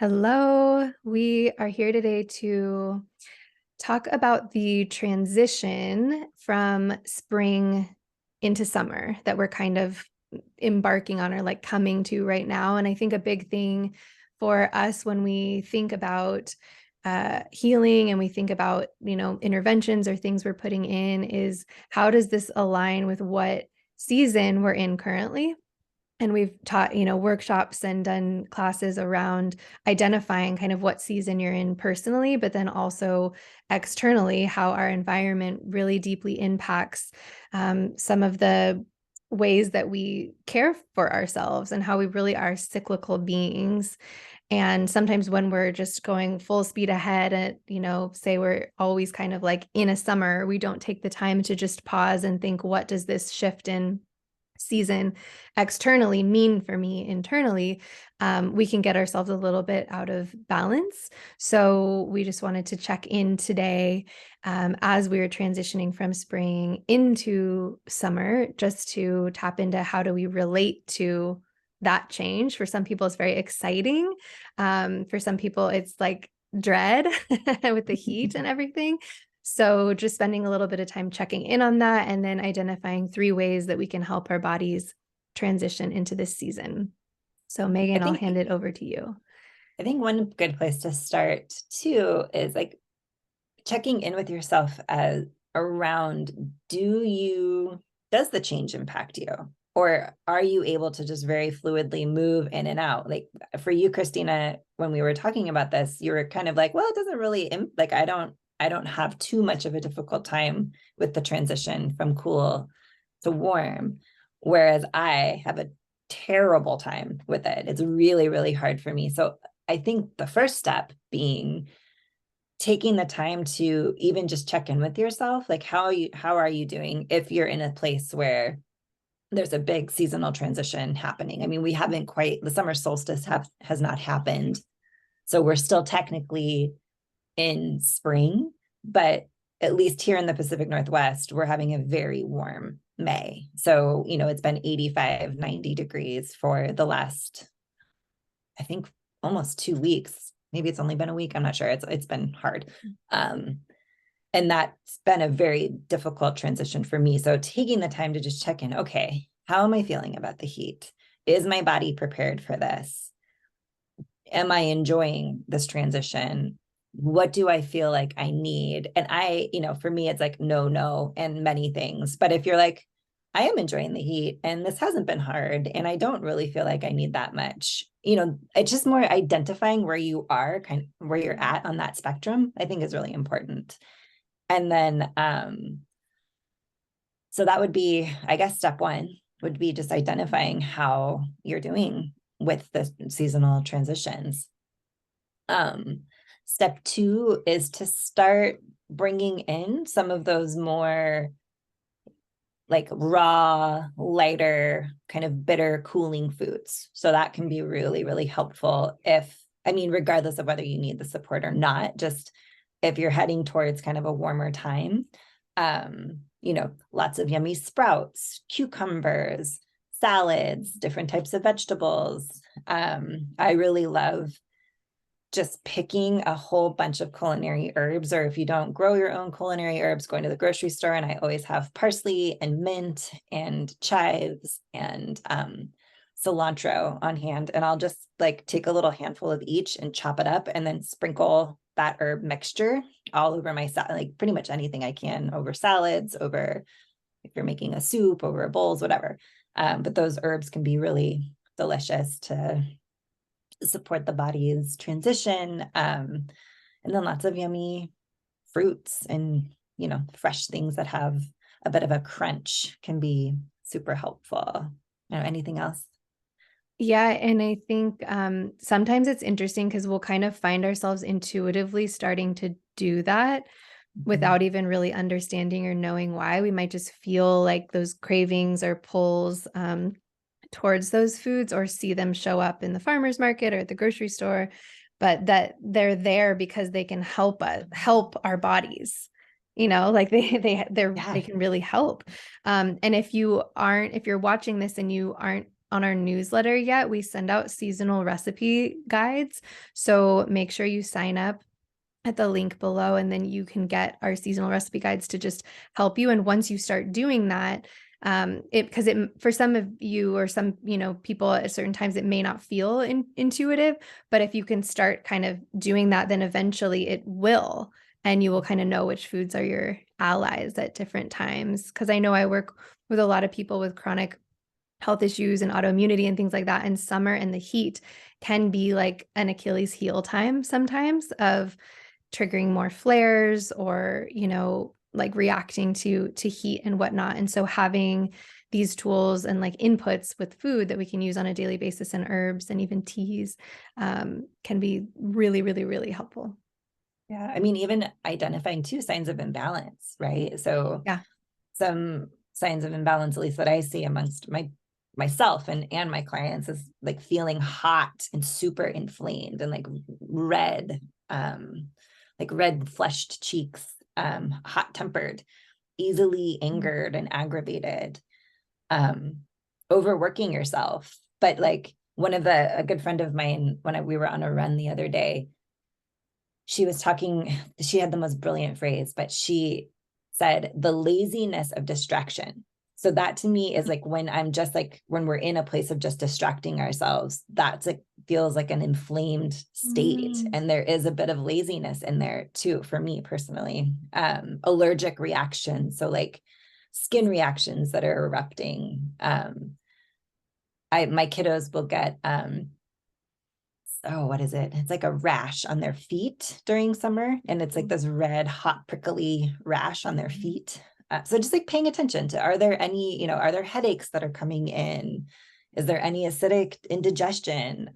Hello, we are here today to talk about the transition from spring into summer that we're kind of embarking on or like coming to right now. And I think a big thing for us when we think about healing and we think about, interventions or things we're putting in is how does this align with what season we're in currently? And we've taught, workshops and done classes around identifying kind of what season you're in personally, but then also externally, how our environment really deeply impacts some of the ways that we care for ourselves and how we really are cyclical beings. And sometimes when we're just going full speed ahead and, say we're always kind of like in a summer, we don't take the time to just pause and think, what does this shift in season externally mean for me internally? We can get ourselves a little bit out of balance. So we just wanted to check in today as we were transitioning from spring into summer, just to tap into how do we relate to that change. For some people, it's very exciting. For some people, it's like dread with the heat and everything. So just spending a little bit of time checking in on that and then identifying 3 ways that we can help our bodies transition into this season. So I Megan, I'll think hand it over to you. I think one good place to start too is like checking in with yourself as around does the change impact you? Or are you able to just very fluidly move in and out? Like for you, Christina, when we were talking about this, you were kind of like, well, it doesn't really like I don't have too much of a difficult time with the transition from cool to warm. Whereas I have a terrible time with it. It's really, really hard for me. So I think the first step being taking the time to even just check in with yourself, like how are you doing if you're in a place where there's a big seasonal transition happening. I mean, we haven't quite, the summer solstice has not happened. So we're still technically in spring, but at least here in the Pacific Northwest, we're having a very warm May. So, it's been 85, 90 degrees for the last, I think, almost 2 weeks. Maybe it's only been a week. I'm not sure. It's been hard. And that's been a very difficult transition for me. So taking the time to just check in, okay, how am I feeling about the heat? Is my body prepared for this? Am I enjoying this transition? What do I feel like I need? And for me, it's like no, and many things. But if you're like, I am enjoying the heat and this hasn't been hard and I don't really feel like I need that much, it's just more identifying where you are, kind of where you're at on that spectrum, I think is really important. And then, so that would be, I guess, step one would be just identifying how you're doing with the seasonal transitions. Step two is to start bringing in some of those more like raw, lighter, kind of bitter, cooling foods. So that can be really, really helpful regardless of whether you need the support or not, just if you're heading towards kind of a warmer time. Lots of yummy sprouts, cucumbers, salads, different types of vegetables. I really love just picking a whole bunch of culinary herbs, or if you don't grow your own culinary herbs, going to the grocery store, and I always have parsley and mint and chives and cilantro on hand, and I'll just like take a little handful of each and chop it up and then sprinkle that herb mixture all over my salad, like pretty much anything I can, over salads, over if you're making a soup, over bowls, whatever. But those herbs can be really delicious to support the body's transition. And then lots of yummy fruits and, fresh things that have a bit of a crunch can be super helpful. Anything else? Yeah, and I think sometimes it's interesting because we'll kind of find ourselves intuitively starting to do that without even really understanding or knowing why. We might just feel like those cravings or pulls towards those foods or see them show up in the farmer's market or at the grocery store, but that they're there because they can help our bodies. Like they Yeah. can really help. And if you're watching this and you aren't on our newsletter yet, we send out seasonal recipe guides. So make sure you sign up at the link below, and then you can get our seasonal recipe guides to just help you. And once you start doing that, because for some of you or some people at certain times it may not feel intuitive, but if you can start kind of doing that, then eventually it will, and you will kind of know which foods are your allies at different times. Because I know I work with a lot of people with chronic health issues and autoimmunity and things like that, and summer and the heat can be like an Achilles heel time sometimes of triggering more flares or like reacting to heat and whatnot. And so having these tools and like inputs with food that we can use on a daily basis, and herbs and even teas, can be really, really, really helpful. Yeah. I mean, even identifying too signs of imbalance, right? So Yeah. some signs of imbalance, at least that I see amongst myself and my clients, is like feeling hot and super inflamed and red, like red flushed cheeks, hot tempered, easily angered and aggravated, um, overworking yourself. But like a good friend of mine, when we were on a run the other day, she was talking, she had the most brilliant phrase, but she said the laziness of distraction. So that to me is like when I'm just like, when we're in a place of just distracting ourselves, that's like feels like an inflamed state. Mm. And there is a bit of laziness in there too, for me personally. Allergic reactions. So like skin reactions that are erupting. My kiddos will get what is it? It's like a rash on their feet during summer. And it's like this red, hot, prickly rash on their feet. So just like paying attention to, are there any, are there headaches that are coming in? Is there any acidic indigestion?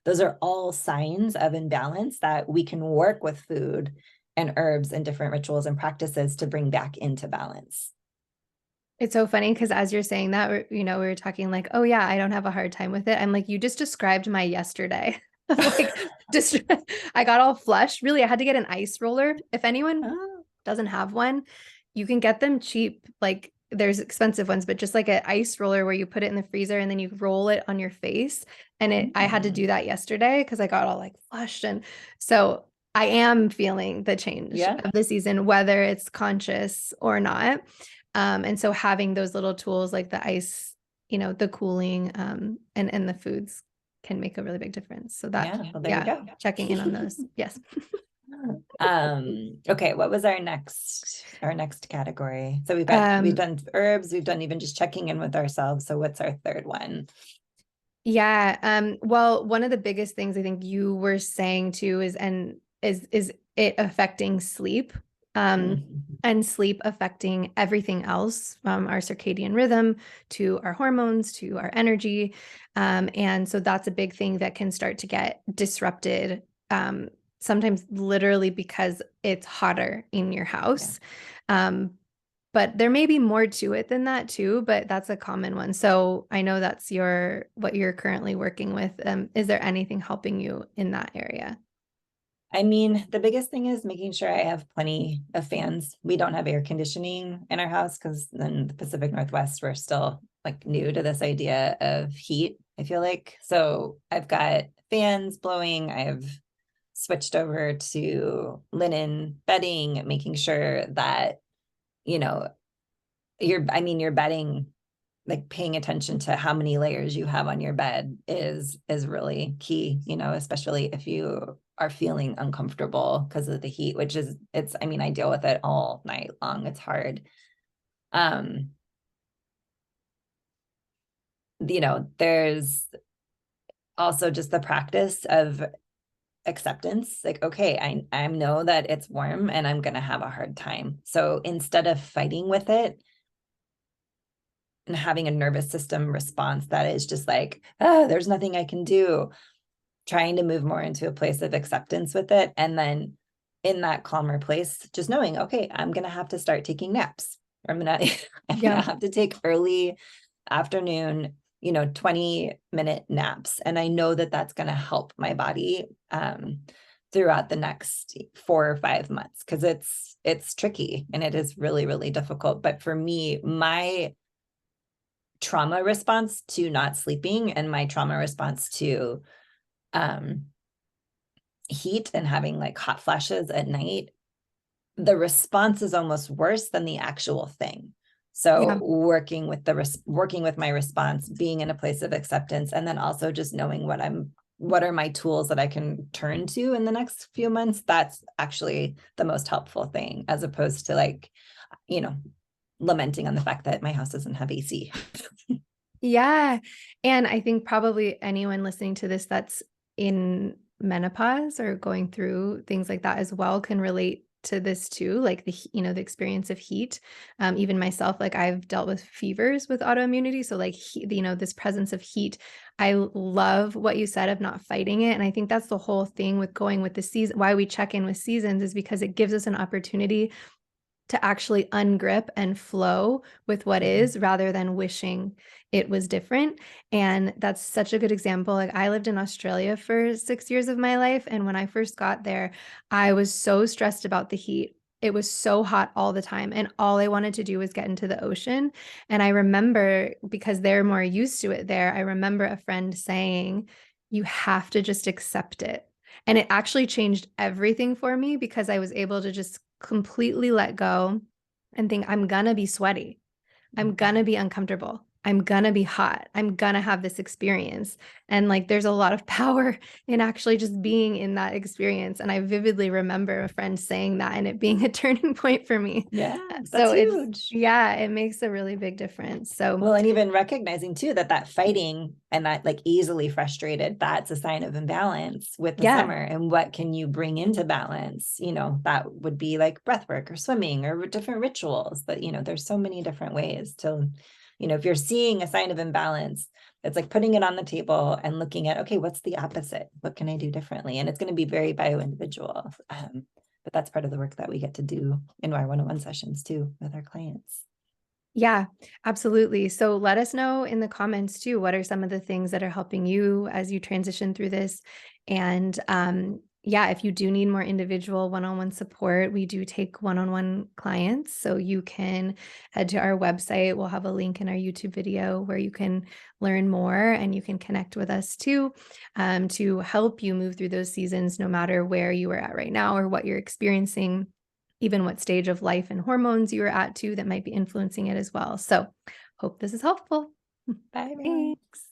Those are all signs of imbalance that we can work with food and herbs and different rituals and practices to bring back into balance. It's so funny because as you're saying that, we were talking like, oh yeah, I don't have a hard time with it. I'm like, you just described my yesterday. Like, just I got all flushed. Really, I had to get an ice roller. If anyone Oh. doesn't have one, you can get them cheap. Like, there's expensive ones, but just like an ice roller where you put it in the freezer and then you roll it on your face. And I had to do that yesterday because I got all like flushed. And so I am feeling the change Yeah. of the season, whether it's conscious or not. And so having those little tools like the ice, the cooling, and the foods can make a really big difference. So that, Yeah. Well, there you yeah, go. checking in on those. Yes. Okay, what was our next category? So we've done herbs, we've done even just checking in with ourselves. So what's our third one? Yeah. Well, one of the biggest things I think you were saying too is it affecting sleep, Mhm. and sleep affecting everything else from our circadian rhythm to our hormones to our energy. And so that's a big thing that can start to get disrupted, sometimes literally because it's hotter in your Yeah. house. Um, but there may be more to it than that too, but that's a common one. So I know that's what you're currently working with. Is there anything helping you in that area? I mean, the biggest thing is making sure I have plenty of fans. We don't have air conditioning in our house because in the Pacific Northwest, we're still like new to this idea of heat, I feel like. So I've got fans blowing. I've switched over to linen bedding, making sure that, you know, you're bedding, like paying attention to how many layers you have on your bed is really key, especially if you are feeling uncomfortable because of the heat, which is I mean, I deal with it all night long. It's hard. Um, there's also just the practice of acceptance. Like, okay, I know that it's warm and I'm gonna have a hard time. So instead of fighting with it, and having a nervous system response that is just like, oh, there's nothing I can do, trying to move more into a place of acceptance with it. And then in that calmer place, just knowing, okay, I'm going to have to start taking naps. I'm going to, I'm going Yeah. to have to take early afternoon, 20-minute naps. And I know that that's going to help my body, throughout the next 4 or 5 months. Cause it's tricky and it is really, really difficult. But for me, trauma response to not sleeping and my trauma response to heat and having like hot flashes at night, the response is almost worse than the actual thing. So Yeah. working with my response, being in a place of acceptance, and then also just knowing what are my tools that I can turn to in the next few months, that's actually the most helpful thing, as opposed to like, lamenting on the fact that my house doesn't have AC. Yeah. And I think probably anyone listening to this that's in menopause or going through things like that as well can relate to this too, like the experience of heat. Even myself, like I've dealt with fevers with autoimmunity. So like, this presence of heat, I love what you said of not fighting it. And I think that's the whole thing with going with the season, why we check in with seasons is because it gives us an opportunity to actually ungrip and flow with what is rather than wishing it was different. And that's such a good example. Like I lived in Australia for 6 years of my life. And when I first got there, I was so stressed about the heat. It was so hot all the time. And all I wanted to do was get into the ocean. And I remember, because they're more used to it there, I remember a friend saying, you have to just accept it. And it actually changed everything for me because I was able to just completely let go and think, I'm gonna be sweaty. I'm gonna be uncomfortable. I'm gonna be hot. I'm gonna have this experience. And like, there's a lot of power in actually just being in that experience. And I vividly remember a friend saying that and it being a turning point for me. Yeah, that's So huge. yeah, it makes a really big difference. So Well, and even recognizing too that fighting and that like easily frustrated, that's a sign of imbalance with the yeah, summer. And what can you bring into balance? That would be like breath work or swimming or different rituals that, there's so many different ways to, if you're seeing a sign of imbalance, it's like putting it on the table and looking at, okay, what's the opposite? What can I do differently? And it's going to be very bio-individual. But that's part of the work that we get to do in our one-on-one sessions too with our clients. yeah, absolutely. So let us know in the comments too, what are some of the things that are helping you as you transition through this? And yeah, if you do need more individual one-on-one support, we do take one-on-one clients. So you can head to our website. We'll have a link in our YouTube video where you can learn more and you can connect with us too, to help you move through those seasons, no matter where you are at right now or what you're experiencing, even what stage of life and hormones you are at too that might be influencing it as well. So hope this is helpful. Bye, everyone. Thanks.